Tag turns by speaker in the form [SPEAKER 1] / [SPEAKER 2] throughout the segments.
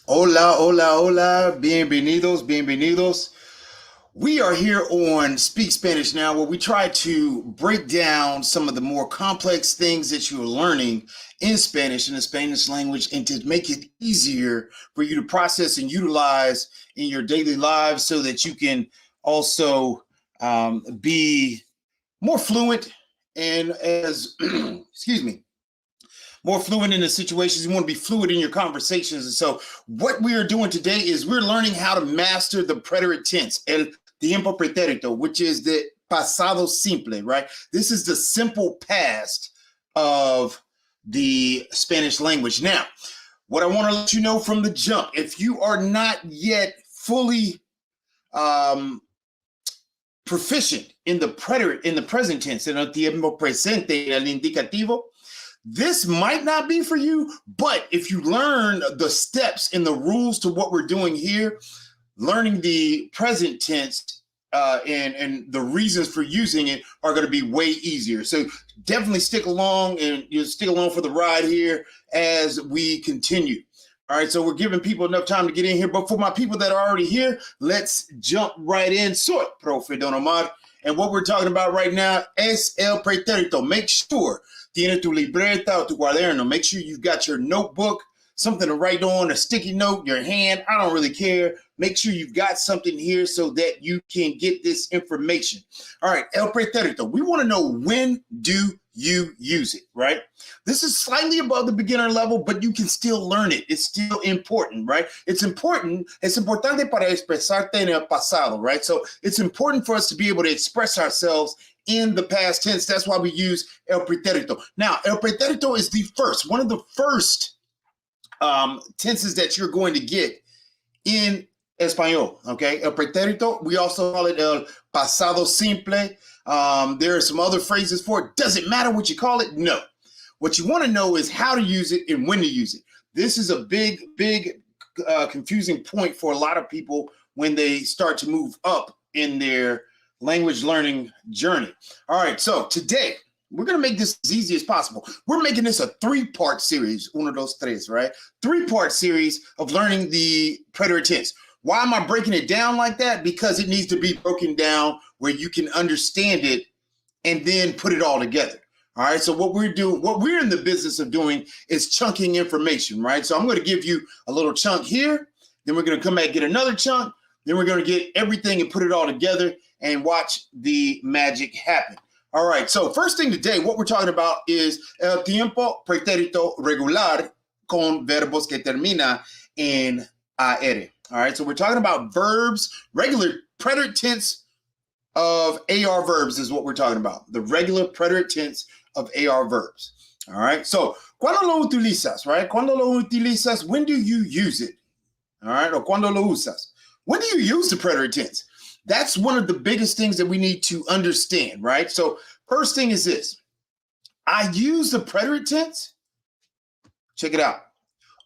[SPEAKER 1] Hola, hola, hola. Bienvenidos, bienvenidos. We are here on Speak Spanish Now, where we try to break down some of the more complex things that you're learning in Spanish, in the Spanish language, and to make it easier for you to process and utilize in your daily lives so that you can also be more fluent and as, excuse me, more fluent in the situations. You want to be fluid in your conversations. And so what we are doing today is we're learning how to master the preterite tense, el tiempo pretérito, which is the pasado simple, right? This is the simple past of the Spanish language. Now, what I want to let you know from the jump, if you are not yet fully proficient in the preterite, in the present tense, en el tiempo presente, el indicativo, this might not be for you, but if you learn the steps and the rules to what we're doing here, learning the present tense and the reasons for using it are going to be way easier. So definitely stick along, and you'll stick along for the ride here as we continue. All right, so we're giving people enough time to get in here, but for my people that are already here, let's jump right in. Soy Profe Don Omar, and what we're talking about right now es el pretérito. Make sure tiene tu libreta o tu cuaderno. Make sure you've got your notebook, something to write on, a sticky note, your hand. I don't really care. Make sure you've got something here so that you can get this information. All right, el pretérito. We want to know, when do you use it, right? This is slightly above the beginner level, but you can still learn it. It's still important, right? It's important. Es importante para expresarte en el pasado, right? So it's important for us to be able to express ourselves in the past tense. That's why we use el pretérito. Now, el pretérito is the first, one of the first tenses that you're going to get in Espanol, okay? El pretérito, we also call it el pasado simple. There are some other phrases for it. Does it matter what you call it? No. What you want to know is how to use it and when to use it. This is a big confusing point for a lot of people when they start to move up in their language learning journey. All right, so today we're going to make this as easy as possible. We're making this a three-part series, uno, dos, tres, right? Three-part series of learning the preterite tense. Why am I breaking it down like that? Because it needs to be broken down where you can understand it and then put it all together. All right, so what we're in the business of doing is chunking information, right? So I'm going to give you a little chunk here, then we're going to come back, get another chunk, then we're going to get everything and put it all together and watch the magic happen. All right, so first thing today, what we're talking about is el tiempo pretérito regular con verbos que termina en AR. All right, so we're talking about verbs, regular preterite tense of AR verbs is what we're talking about. The regular preterite tense of AR verbs. All right, so cuando lo utilizas, right? Cuando lo utilizas, when do you use it? All right, or cuando lo usas. When do you use the preterite tense? That's one of the biggest things that we need to understand, right? So first thing is this. I use the preterite tense. Check it out.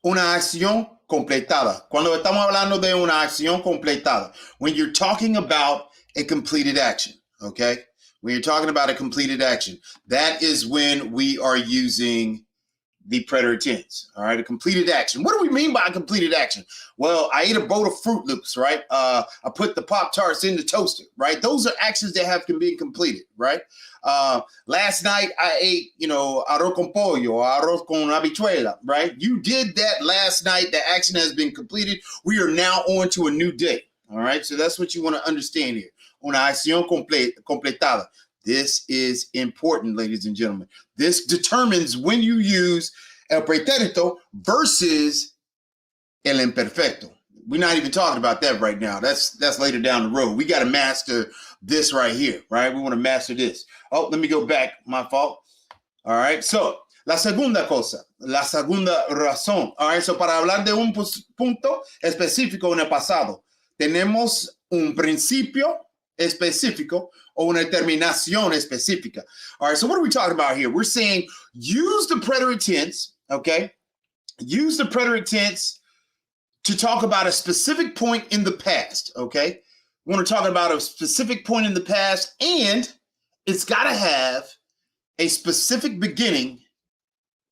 [SPEAKER 1] Una acción completada. Cuando estamos hablando de una acción completada. When you're talking about a completed action, okay? When you're talking about a completed action, that is when we are using the preterite tense, all right? A completed action. What do we mean by a completed action? Well, I ate a bowl of Fruit Loops, right? I put the Pop-Tarts in the toaster, right? Those are actions that have to be completed, right? Last night I ate, arroz con pollo or arroz con habichuela, right? You did that last night. The action has been completed. We are now on to a new day, all right? So that's what you want to understand here. Una acción completada. This is important, ladies and gentlemen. This determines when you use el pretérito versus el imperfecto. We're not even talking about that right now. That's later down the road. We got to master this right here, right? We want to master this. Oh, let me go back. My fault. All right. So, la segunda cosa, la segunda razón. All right. So, para hablar de un punto específico en el pasado, tenemos un principio específico o una terminación específica. All right, so what are we talking about here? We're saying use the preterite tense, okay? Use the preterite tense to talk about a specific point in the past, okay? We want to talk about a specific point in the past, and it's got to have a specific beginning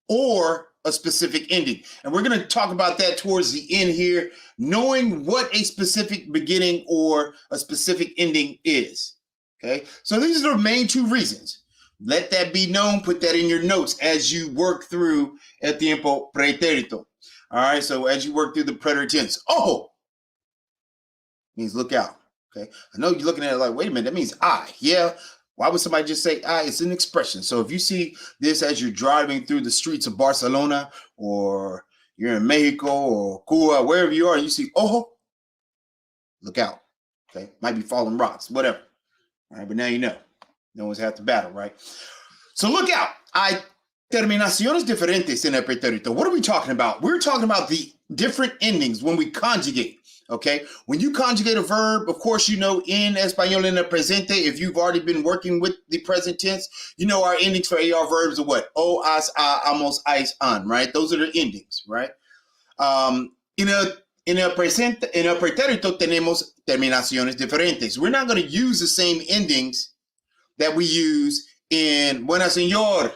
[SPEAKER 1] or a specific ending. And we're going to talk about that towards the end here, knowing what a specific beginning or a specific ending is. Okay, so these are the main two reasons. Let that be known. Put that in your notes as you work through el tiempo pretérito. All right, so as you work through the preterite tense, oh, means look out. Okay, I know you're looking at it like, wait a minute, that means I. Yeah, why would somebody just say I? It's an expression. So if you see this as you're driving through the streets of Barcelona, or you're in Mexico or Cuba, wherever you are, and you see oh, look out. Okay, might be falling rocks, whatever. All right, but now you know. No one's had to battle, right? So look out. Hay terminaciones diferentes en el pretérito. What are we talking about? We're talking about the different endings when we conjugate, okay? When you conjugate a verb, of course, you know in español en el presente, if you've already been working with the present tense, you know our endings for AR verbs are what? O, as, a, amos, ais, an, right? Those are the endings, right? En el pretérito tenemos terminaciones diferentes. We're not going to use the same endings that we use in Buena Señor,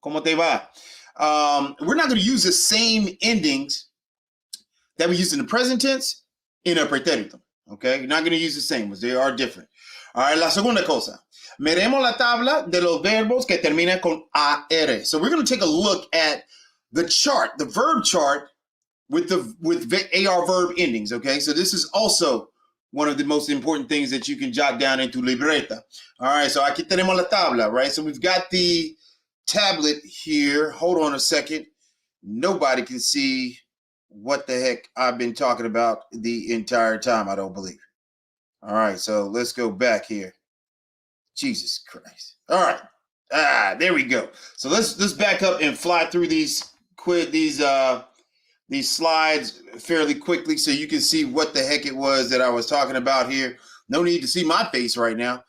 [SPEAKER 1] ¿cómo te va? We're not going to use the same endings that we use in the present tense in el pretérito, okay? You're not going to use the same ones. They are different. All right, la segunda cosa. Miremos la tabla de los verbos que terminan con AR. So we're going to take a look at the chart, the verb chart with AR verb endings, okay? So this is also one of the most important things that you can jot down into libreta. All right, so aquí tenemos la tabla, right? So we've got the tablet here. Hold on a second. Nobody can see what the heck I've been talking about the entire time, I don't believe. All right, so let's go back here. Jesus Christ. All right. There we go. So let's back up and fly through these slides fairly quickly so you can see what the heck it was that I was talking about here. No need to see my face right now.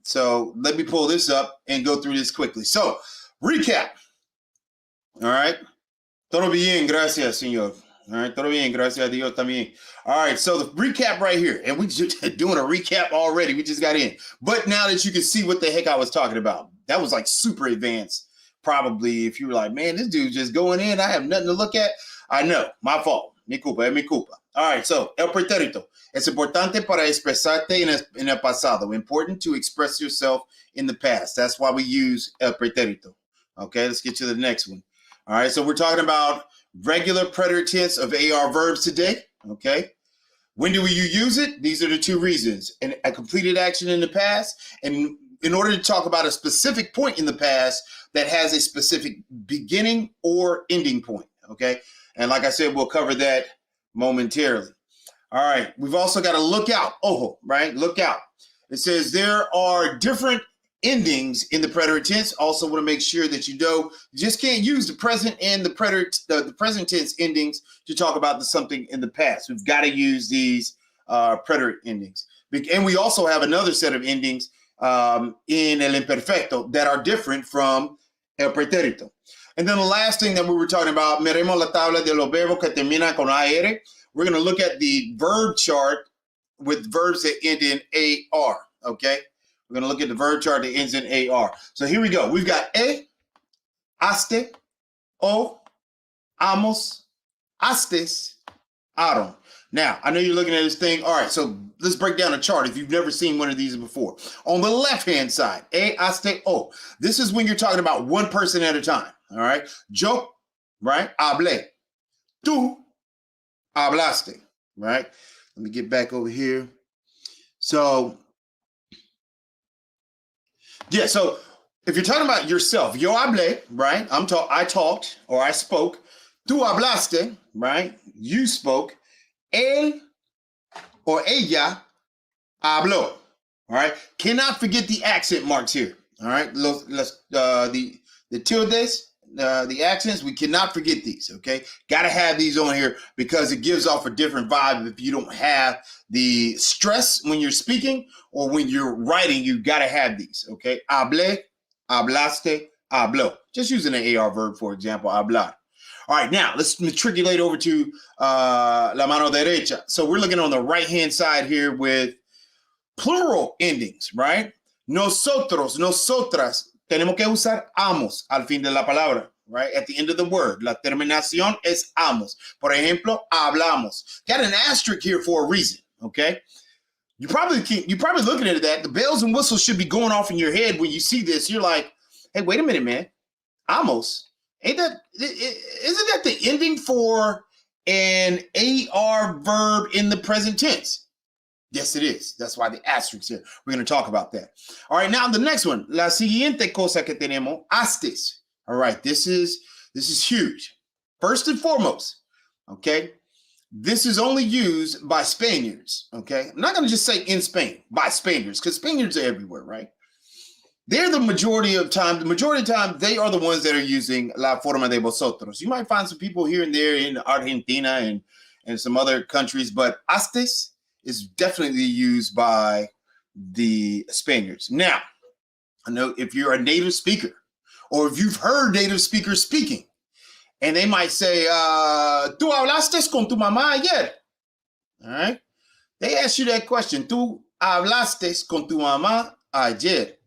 [SPEAKER 1] So let me pull this up and go through this quickly. So recap. All right. Todo bien, gracias, señor. All right. Todo bien, gracias a Dios también. All right. So the recap right here. And we just doing a recap already. We just got in. But now that you can see what the heck I was talking about, that was like super advanced. Probably if you were like, man, this dude just going in, I have nothing to look at. I know, my fault. Mi culpa, es mi culpa. All right, so el pretérito. Es importante para expresarte en el pasado. Important to express yourself in the past. That's why we use el pretérito. Okay, let's get to the next one. All right, so we're talking about regular preterite tense of AR verbs today. Okay, when do you use it? These are the two reasons. A completed action in the past, and in order to talk about a specific point in the past that has a specific beginning or ending point, okay? And like I said, we'll cover that momentarily. All right, we've also got to look out, ojo, right? Look out. It says there are different endings in the preterite tense. Also want to make sure that you know you just can't use the present and the present tense endings to talk about something in the past. We've got to use these preterite endings. And we also have another set of endings in el imperfecto that are different from el pretérito. And then the last thing that we were talking about, miremos la tabla de los verbos que terminan con AR. We're going to look at the verb chart with verbs that end in AR, okay? We're going to look at the verb chart that ends in AR. So here we go. We've got haste, o, amos, hastes, aron. Now, I know you're looking at this thing. All right, so let's break down a chart if you've never seen one of these before. On the left-hand side, haste, o. This is when you're talking about one person at a time, all right? Yo, right, hablé. Tú, hablaste, right? Let me get back over here. So, yeah, so if you're talking about yourself, yo hablé, right? I talked or I spoke. Tú hablaste, right? You spoke. Él or ella habló. All right. Cannot forget the accent marks here. All right. The tildes, the accents, we cannot forget these. Okay. Got to have these on here because it gives off a different vibe if you don't have the stress when you're speaking or when you're writing. You got to have these. Okay. Hablé, hablaste, habló. Just using an AR verb, for example, hablar. All right, now let's matriculate over to la mano derecha. So we're looking on the right-hand side here with plural endings, right? Nosotros, nosotras, tenemos que usar amos al fin de la palabra, right? At the end of the word. La terminación es amos. Por ejemplo, hablamos. Got an asterisk here for a reason, okay? You're probably looking at that. The bells and whistles should be going off in your head when you see this. You're like, hey, wait a minute, man. Amos. Isn't that the ending for an AR verb in the present tense? Yes, it is. That's why the asterisk here. We're going to talk about that. All right, now the next one. La siguiente cosa que tenemos, hastes. All right, this is huge. First and foremost, okay? This is only used by Spaniards, okay? I'm not going to just say in Spain, by Spaniards, because Spaniards are everywhere, right? They're the majority of time. The majority of the time, they are the ones that are using la forma de vosotros. You might find some people here and there in Argentina and some other countries, but hastes is definitely used by the Spaniards. Now, I know if you're a native speaker or if you've heard native speakers speaking, and they might say, ¿Tú hablaste con tu mamá ayer? All right. They ask you that question. ¿Tú hablaste con tu mamá ayer?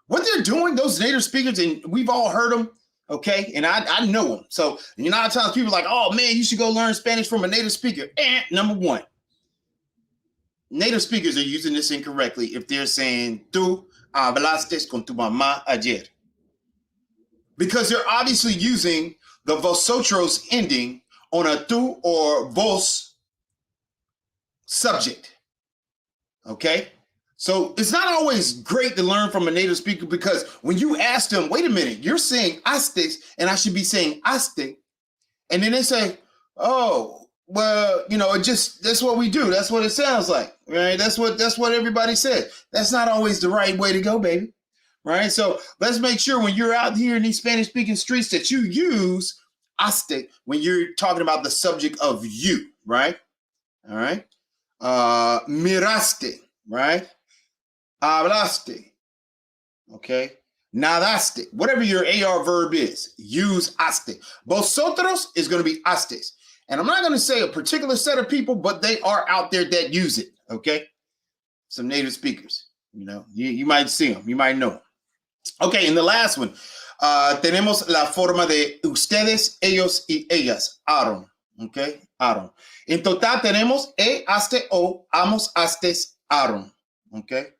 [SPEAKER 1] What they're doing, those native speakers, and we've all heard them, okay? And I know them. So, you know, a lot of times people are like, oh, man, you should go learn Spanish from a native speaker. Number one, native speakers are using this incorrectly if they're saying, ¿Tú hablaste con tu mamá ayer? Because they're obviously using the vosotros ending on a tú or vos subject, okay? So it's not always great to learn from a native speaker because when you ask them, wait a minute, you're saying hastes and I should be saying haste. And then they say, oh, well, you know, that's what we do. That's what it sounds like, right? That's what everybody said. That's not always the right way to go, baby. Right. So let's make sure when you're out here in these Spanish speaking streets that you use haste when you're talking about the subject of you. Right. All right. Miraste. Right. Hablaste. Okay. Nadaste. Whatever your AR verb is, use haste. Vosotros is going to be hastes. And I'm not going to say a particular set of people, but they are out there that use it. Okay. Some native speakers. You know, you might see them. You might know them. Okay, and the last one, tenemos la forma de ustedes, ellos, y ellas, Aaron, okay, Aaron. En total tenemos haste, o, amos, hastes, Aaron, okay.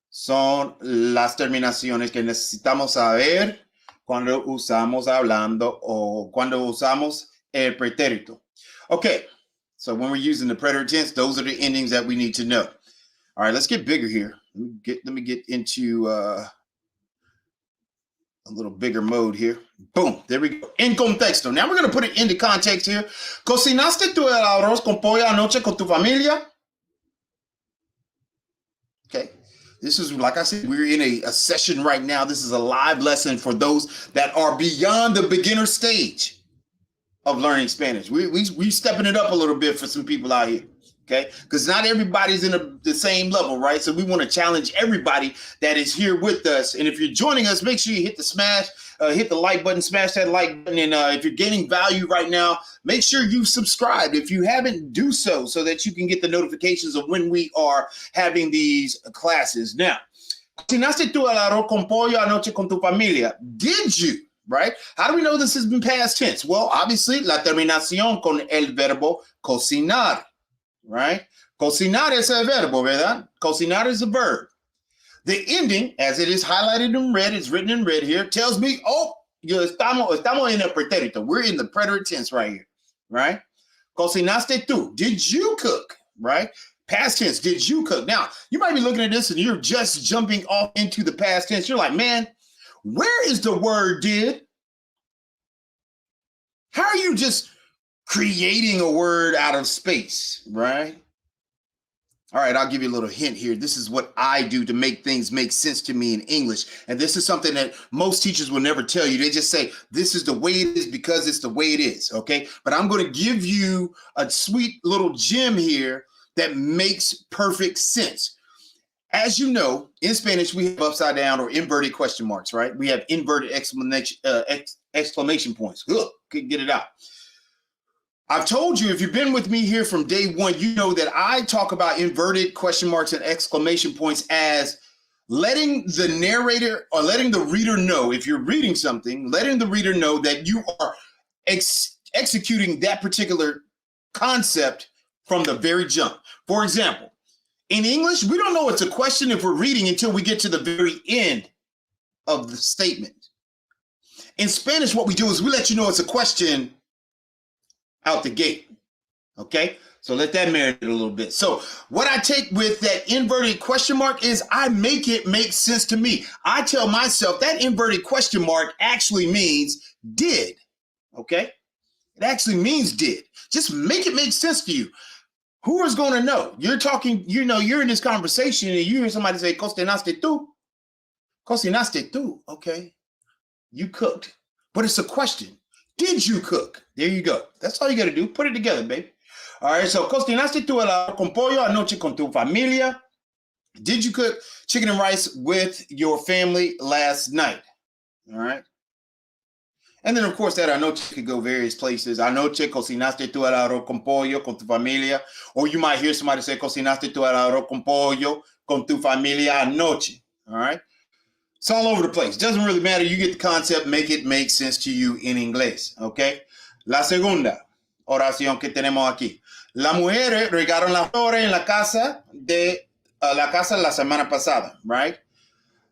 [SPEAKER 1] Son las terminaciones que necesitamos saber cuando usamos hablando o cuando usamos el pretérito. Okay, so when we're using the preterite tense, those are the endings that we need to know. All right, let's get bigger here. Let me get into a little bigger mode here. Boom, there we go. En contexto. Now we're going to put it into context here. ¿Cocinaste tu el arroz con pollo anoche con tu familia? Okay. This is, like I said, we're in a session right now. This is a live lesson for those that are beyond the beginner stage of learning Spanish. We stepping it up a little bit for some people out here. Okay, because not everybody's in the same level, right? So we want to challenge everybody that is here with us. And if you're joining us, make sure you hit the like button, smash that like button. And if you're gaining value right now, make sure you subscribe. If you haven't, do so that you can get the notifications of when we are having these classes. Now, ¿cocinaste tu el arroz con pollo anoche con tu familia? Did you? Right? How do we know this has been past tense? Well, obviously, la terminación con el verbo cocinar. Right? Cocinar es el verbo, ¿verdad? Cocinar is a verb. The ending, as it is highlighted in red, it's written in red here, tells me, oh, estamos en el pretérito. We're in the preterite tense right here, right? Cocinaste tú. Did you cook, right? Past tense, did you cook? Now, you might be looking at this and you're just jumping off into the past tense. You're like, man, where is the word did? How are you just creating a word out of space, right? All right, I'll give you a little hint here. This is what I do to make things make sense to me in English. And this is something that most teachers will never tell you. They just say, this is the way it is because it's the way it is, okay? But I'm going to give you a sweet little gem here that makes perfect sense. As you know, in Spanish, we have upside down or inverted question marks, right? We have inverted exclamation points. Ugh, couldn't get it out. I've told you, if you've been with me here from day one, you know that I talk about inverted question marks and exclamation points as letting the narrator or letting the reader know, if you're reading something, letting the reader know that you are executing that particular concept from the very jump. For example, in English, we don't know it's a question if we're reading until we get to the very end of the statement. In Spanish, what we do is we let you know it's a question out the gate. Okay? So let that marinate a little bit. So what I take with that inverted question mark is I make it make sense to me. I tell myself that inverted question mark actually means did. Okay? It actually means did. Just make it make sense to you. Who is going to know? You're talking, you're in this conversation and you hear somebody say, cocinaste tú? Cocinaste tú. Okay. You cooked. But it's a question. Did you cook? There you go. That's all you got to do. Put it together, baby. All right. So, cocinaste tú el arroz con pollo anoche con tu familia? Did you cook chicken and rice with your family last night? All right. And then, of course, that anoche could go various places. Anoche cocinaste tú el arroz con pollo con tu familia. Or you might hear somebody say, cocinaste tú el arroz con pollo con tu familia anoche. All right. It's all over the place. Doesn't really matter. You get the concept. Make it make sense to you in inglés. Okay. La segunda oración que tenemos aquí. Las mujeres regaron las flores en la casa la semana pasada. Right.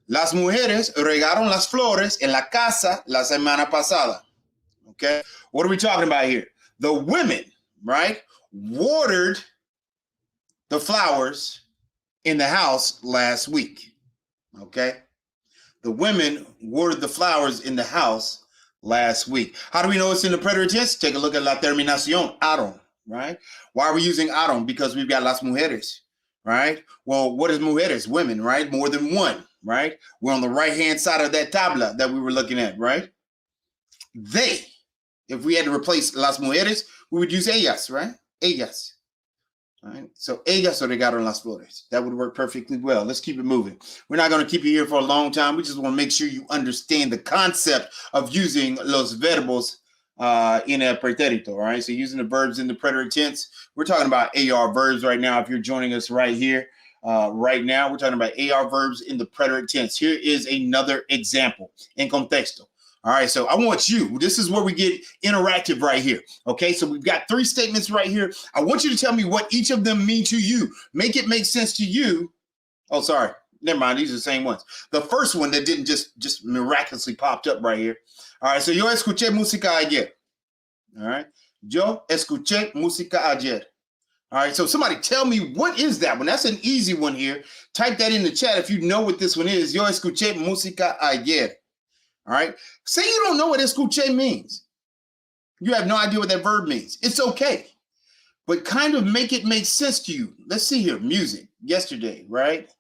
[SPEAKER 1] Las mujeres regaron las flores en la casa la semana pasada. Okay. What are we talking about here? The women, right, watered the flowers in the house last week. Okay. The women watered the flowers in the house last week. How do we know it's in the preterite tense? Take a look at la terminación, aron, right? Why are we using aron? Because we've got las mujeres, right? Well, what is mujeres? Women, right? More than one, right? We're on the right-hand side of that tabla that we were looking at, right? They, if we had to replace las mujeres, we would use ellas, right? Ellas. All right. So ellas regaron las flores. That would work perfectly well. Let's keep it moving. We're not going to keep you here for a long time. We just want to make sure you understand the concept of using los verbos in a pretérito. All right. So using the verbs in the preterite tense. We're talking about AR verbs right now. If you're joining us right here, right now, we're talking about AR verbs in the preterite tense. Here is another example in contexto. All right, so I want you, this is where we get interactive right here. Okay, so we've got 3 statements right here. I want you to tell me what each of them mean to you. Make it make sense to you. Oh, sorry. Never mind. These are the same ones. The first one that didn't just miraculously popped up right here. All right, so yo escuché música ayer. All right, yo escuché música ayer. All right, so somebody tell me what is that one? That's an easy one here. Type that in the chat if you know what this one is. Yo escuché música ayer. All right. Say you don't know what escuché means. You have no idea what that verb means. It's okay. But kind of make it make sense to you. Let's see here. Music. Yesterday, right?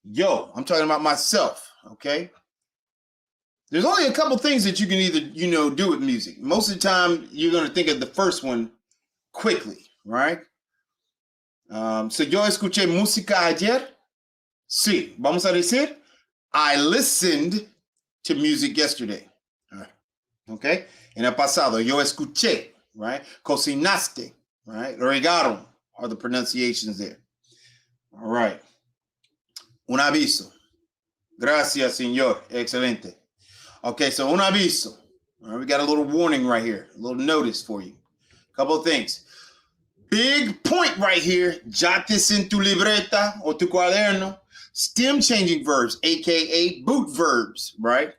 [SPEAKER 1] Yo, I'm talking about myself. Okay. There's only a couple things that you can either, do with music. Most of the time, you're going to think of the first one quickly, right? So yo escuché música ayer. Sí. Vamos a decir, I listened to music yesterday. All right. Okay. En el pasado, yo escuché, right? Cocinaste, right? Regaron are the pronunciations there. All right. Un aviso. Gracias, señor. Excelente. Okay, so un aviso. All right, we got a little warning right here, a little notice for you. A couple of things. Big point right here. Jates en tu libreta o tu cuaderno. Stem changing verbs, aka boot verbs, right?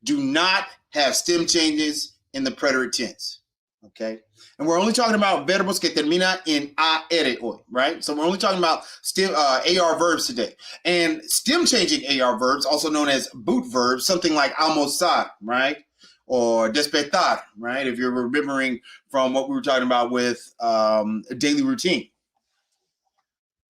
[SPEAKER 1] Do not have stem changes in the preterite tense, okay? And we're only talking about verbos que termina en AR hoy, right? So we're only talking about stem AR verbs today. And stem changing AR verbs, also known as boot verbs, something like almorzar, right? Or despertar, right? If you're remembering from what we were talking about with daily routine.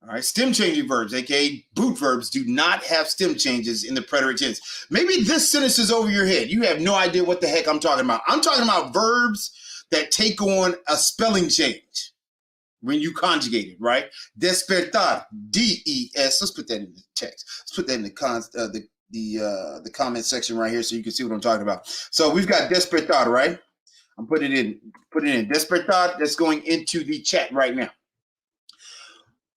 [SPEAKER 1] All right, stem changing verbs, aka boot verbs, do not have stem changes in the preterite tense. Maybe this sentence is over your head. You have no idea what the heck I'm talking about. I'm talking about verbs that take on a spelling change when you conjugate it, right? Despertar, D-E-S. Let's put that in the text. Let's put that in the comment section right here so you can see what I'm talking about. So we've got despertar, right? I'm putting it in. Despertar. That's going into the chat right now.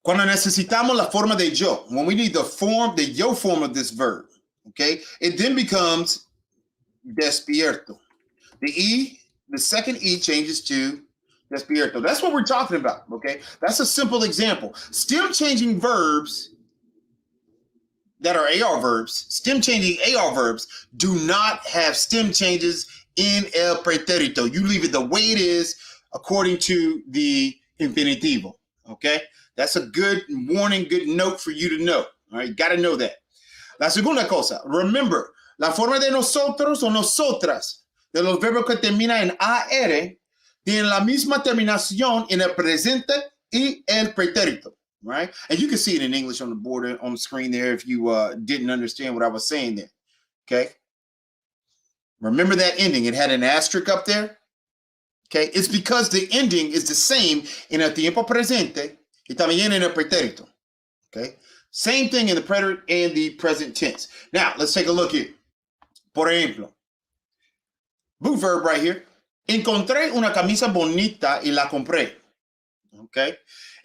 [SPEAKER 1] Cuando necesitamos la forma de yo, when we need the yo form of this verb, okay, it then becomes despierto. The second E changes to despierto. That's what we're talking about, okay? That's a simple example. Stem changing verbs that are AR verbs, stem changing AR verbs do not have stem changes in el pretérito. You leave it the way it is according to the infinitivo, okay? That's a good warning, good note for you to know, all right? You got to know that. La segunda cosa, remember, la forma de nosotros o nosotras de los verbos que terminan en AR tienen la misma terminación en el presente y el pretérito, right? And you can see it in English on the board, on the screen there if you didn't understand what I was saying there, okay? Remember that ending. It had an asterisk up there, okay? It's because the ending is the same in el tiempo presente y también en el pretérito, okay? Same thing in the preterite and the present tense. Now, let's take a look here. Por ejemplo, boot verb right here. Encontré una camisa bonita y la compré. Okay.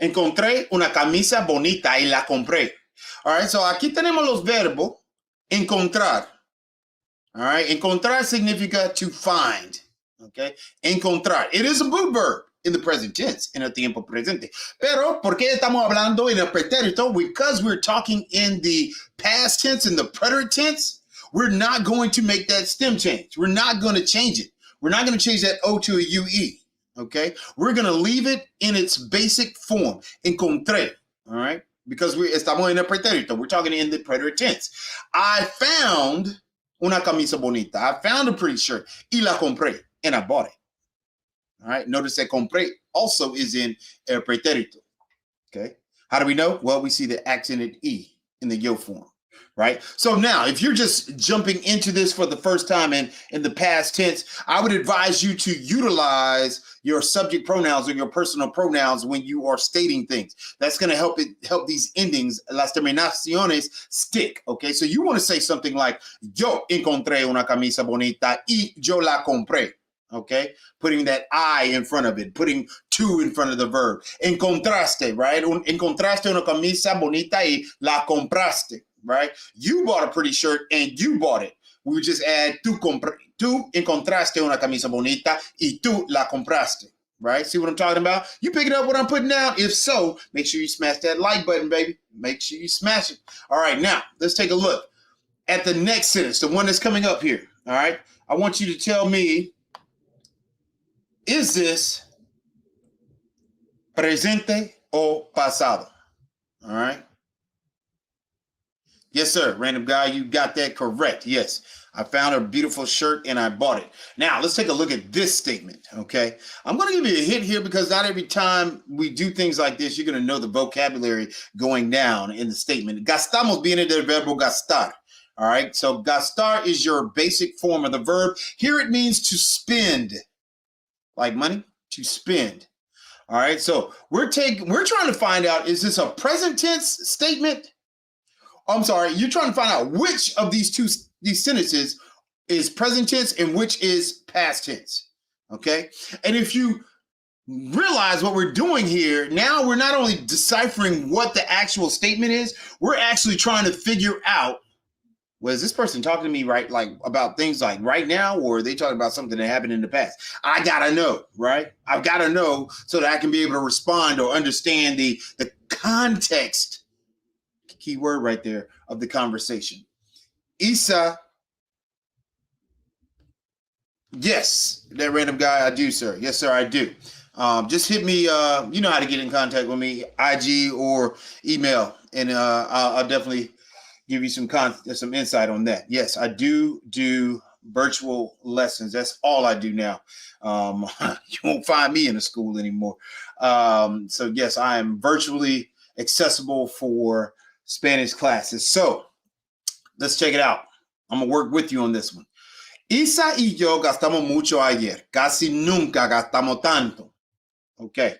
[SPEAKER 1] Encontré una camisa bonita y la compré. All right. So aquí tenemos los verbos encontrar. All right. Encontrar significa to find. Okay. Encontrar. It is a boot verb in the present tense, en el tiempo presente. Pero, ¿por qué estamos hablando en el pretérito? Because we're talking in the past tense, in the preterite tense, we're not going to make that stem change. We're not going to change it. We're not going to change that O to a UE, okay? We're going to leave it in its basic form, encontré, all right? Because estamos en el pretérito. We're talking in the preterite tense. I found una camisa bonita. I found a pretty shirt y la compré, and I bought it. All right, notice that compré also is in el pretérito, okay? How do we know? Well, we see the accented E in the yo form, right? So now, if you're just jumping into this for the first time in the past tense, I would advise you to utilize your subject pronouns or your personal pronouns when you are stating things. That's going to help these endings, las terminaciones, stick, okay? So you want to say something like, yo encontré una camisa bonita y yo la compré. Okay, putting that I in front of it, putting to in front of the verb. Encontraste, right? Encontraste una camisa bonita y la compraste, right? You bought a pretty shirt and you bought it. We would just add tú encontraste una camisa bonita y tú la compraste, right? See what I'm talking about? You picking up what I'm putting down? If so, make sure you smash that like button, baby. Make sure you smash it. All right, now let's take a look at the next sentence, the one that's coming up here. All right, I want you to tell me, is this presente o pasado? All right. Yes, sir. Random guy, you got that correct. Yes, I found a beautiful shirt and I bought it. Now, let's take a look at this statement, okay? I'm going to give you a hint here because not every time we do things like this, you're going to know the vocabulary going down in the statement. Gastamos viene del verbo gastar. All right, so gastar is your basic form of the verb. Here it means to spend. Like money, to spend. All right, so we're trying to find out, is this a present tense statement? I'm sorry, you're trying to find out which of these sentences is present tense and which is past tense. Okay, and if you realize what we're doing here, now we're not only deciphering what the actual statement is, we're actually trying to figure out, well, is this person talking to me like about things like right now, or are they talking about something that happened in the past? I gotta know, right? I've gotta know so that I can be able to respond or understand the context, key word right there, of the conversation. Isa, yes, that random guy, I do, sir. Yes, sir, I do. Just hit me, you know how to get in contact with me, IG or email, and I'll definitely give you some insight on that. Yes, I do virtual lessons. That's all I do now. You won't find me in a school anymore. So yes, I am virtually accessible for Spanish classes. So let's check it out. I'm gonna work with you on this one. Isa y yo gastamos mucho ayer. Casi nunca gastamos tanto. Okay.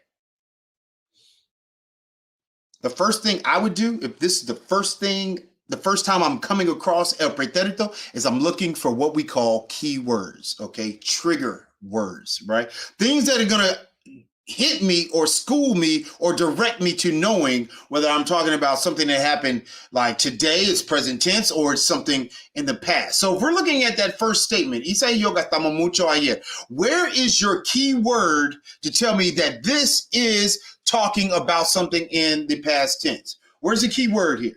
[SPEAKER 1] The first thing I would do, if this is the first time I'm coming across el pretérito, is I'm looking for what we call keywords, okay? Trigger words, right? Things that are going to hit me or school me or direct me to knowing whether I'm talking about something that happened like today, it's present tense, or it's something in the past. So if we're looking at that first statement, Isa y yo gastamos mucho ayer, where is your key word to tell me that this is talking about something in the past tense? Where's the key word here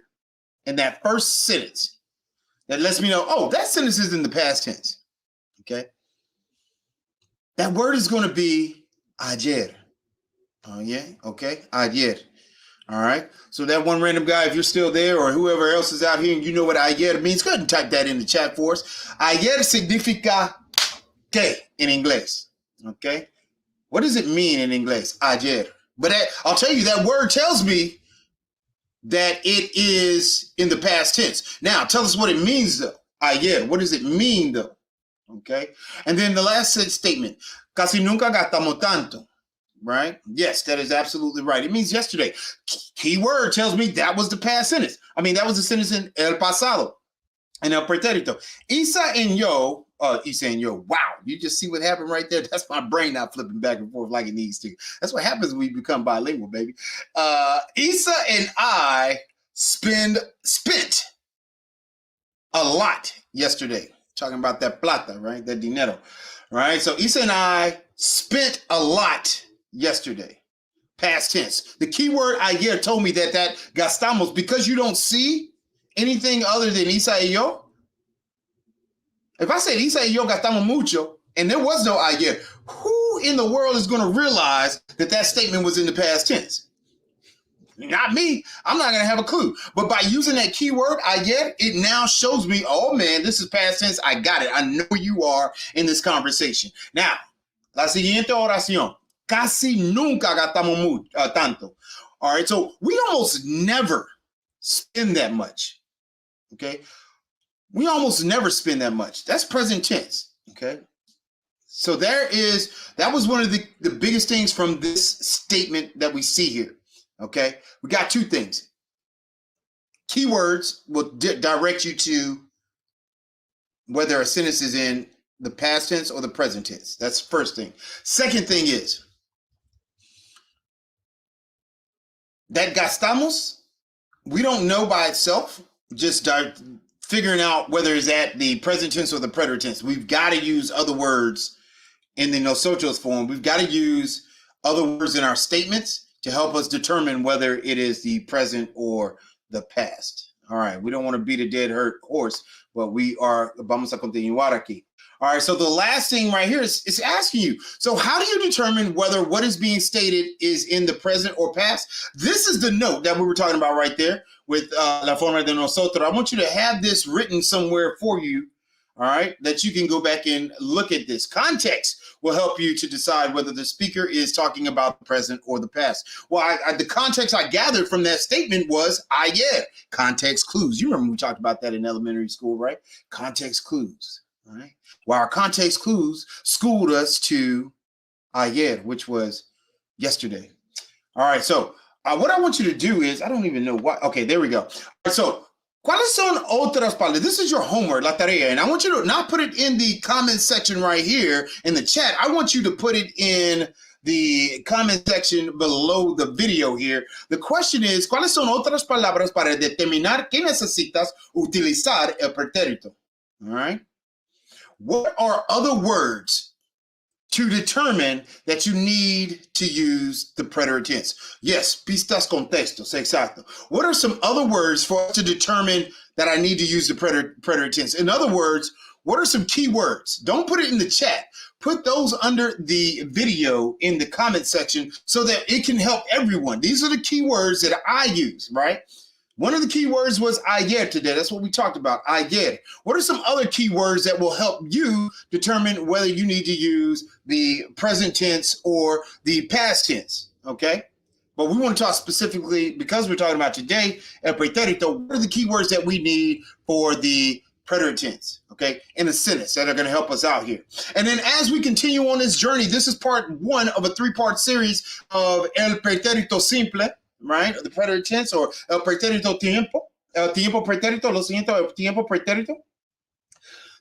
[SPEAKER 1] in that first sentence that lets me know, oh, that sentence is in the past tense? Okay. That word is going to be ayer. Oh, yeah. Okay. Ayer. All right. So that one random guy, if you're still there, or whoever else is out here and you know what ayer means, go ahead and type that in the chat for us. Ayer significa que in inglés. Okay. What does it mean in English? Ayer. But I'll tell you, that word tells me that it is in the past tense. Now, tell us what it means, though. Ayer. What does it mean, though? Okay. And then the last statement, casi nunca gastamos tanto, right? Yes, that is absolutely right. It means yesterday. Key word tells me that was the past sentence. I mean, that was the sentence in el pasado, and el pretérito. Isa and yo, wow, you just see what happened right there? That's my brain not flipping back and forth like it needs to. That's what happens when we become bilingual, baby. Isa and I spent a lot yesterday. Talking about that plata, right? That dinero, right? So Isa and I spent a lot yesterday. Past tense. The key word ayer told me that gastamos, because you don't see anything other than Isa y yo. If I said Isa y yo gastamos mucho and there was no ayer, who in the world is going to realize that statement was in the past tense? Not me. I'm not going to have a clue. But by using that keyword, ayer, it now shows me, oh man, this is past tense. I got it. I know where you are in this conversation. Now, la siguiente oración. Casi nunca gastamos tanto. All right. So we almost never spend that much. Okay. We almost never spend that much. That's present tense. Okay. So that was one of the biggest things from this statement that we see here. Okay, we got two things. Keywords will direct you to whether a sentence is in the past tense or the present tense. That's the first thing. Second thing is that gastamos, we don't know by itself, just start figuring out whether it's at the present tense or the preterite tense. We've got to use other words in the nosotros form. We've got to use other words in our statements to help us determine whether it is the present or the past. All right, we don't want to beat a dead horse, but vamos a continuar aquí. All right, so the last thing right here is asking you, so how do you determine whether what is being stated is in the present or past? This is the note that we were talking about right there with la forma de nosotros. I want you to have this written somewhere for you, all right, that you can go back and look at this. Context will help you to decide whether the speaker is talking about the present or the past. Well, the context I gathered from that statement was ayer, context clues. You remember we talked about that in elementary school, right? Context clues, all right? Well, our context clues schooled us to ayer, which was yesterday. All right, so what I want you to do is, I don't even know what, okay, there we go. All right, so ¿cuáles son otras palabras? This is your homework, la tarea, and I want you to not put it in the comment section right here in the chat. I want you to put it in the comment section below the video here. The question is, ¿cuáles son otras palabras para determinar que necesitas utilizar el pretérito? All right. What are other words to determine that you need to use the preterite tense? Yes, pistas contextos, exacto. What are some other words for us to determine that I need to use the preterite tense? In other words, what are some key words? Don't put it in the chat. Put those under the video in the comment section so that it can help everyone. These are the key words that I use, right? One of the key words was ayer today. That's what we talked about, ayer. What are some other key words that will help you determine whether you need to use the present tense or the past tense, okay? But we want to talk specifically, because we're talking about today, el pretérito, what are the key words that we need for the preterite tense, okay, in a sentence that are going to help us out here. And then as we continue on this journey, this is part one of a three-part series of el pretérito simple, right? The preterite tense, or el pretérito tiempo, el tiempo pretérito, lo siguiente, el tiempo pretérito.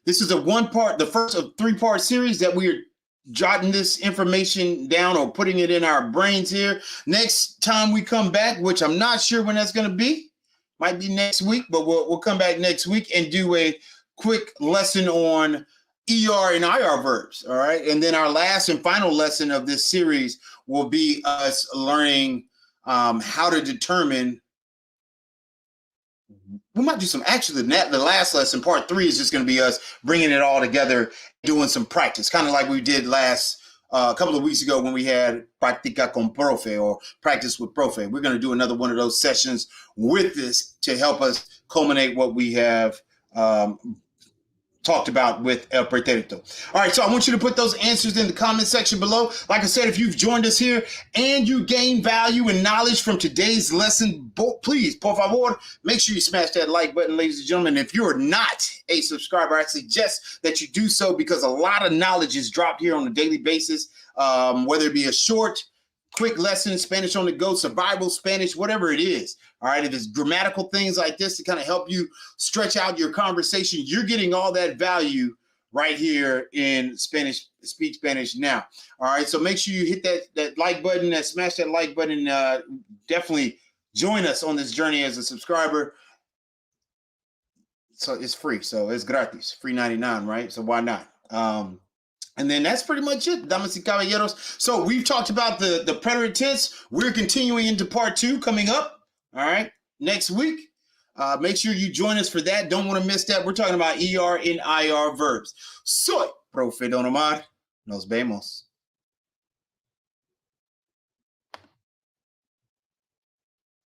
[SPEAKER 1] This is the first of three-part series that we're jotting this information down or putting it in our brains here. Next time we come back, which I'm not sure when that's going to be, might be next week, but we'll come back next week and do a quick lesson on ER and IR verbs. All right. And then our last and final lesson of this series will be us learning how to determine. We might do some, actually, the last lesson, part 3, is just going to be us bringing it all together, doing some practice, kind of like we did last a couple of weeks ago when we had Practica con Profe, or practice with Profe. We're going to do another one of those sessions with this to help us culminate what we have talked about with El Preterito. All right, so I want you to put those answers in the comment section below. Like I said, if you've joined us here and you gain value and knowledge from today's lesson, please, por favor, make sure you smash that like button, ladies and gentlemen. If you're not a subscriber, I suggest that you do so, because a lot of knowledge is dropped here on a daily basis, whether it be a short, quick lesson, Spanish on the go, survival Spanish, whatever it is. All right, if it's grammatical things like this to kind of help you stretch out your conversation, you're getting all that value right here in Spanish, Speak Spanish Now. All right, so make sure you hit that like button, smash that like button. Definitely join us on this journey as a subscriber. So it's free, so it's gratis, free 99, right? So why not? And then that's pretty much it, damas y caballeros. So we've talked about the preterite tense. We're continuing into part 2 coming up, all right, next week. Make sure you join us for that. Don't want to miss that. We're talking about ER and IR verbs. Soy Profe Don Omar. Nos vemos.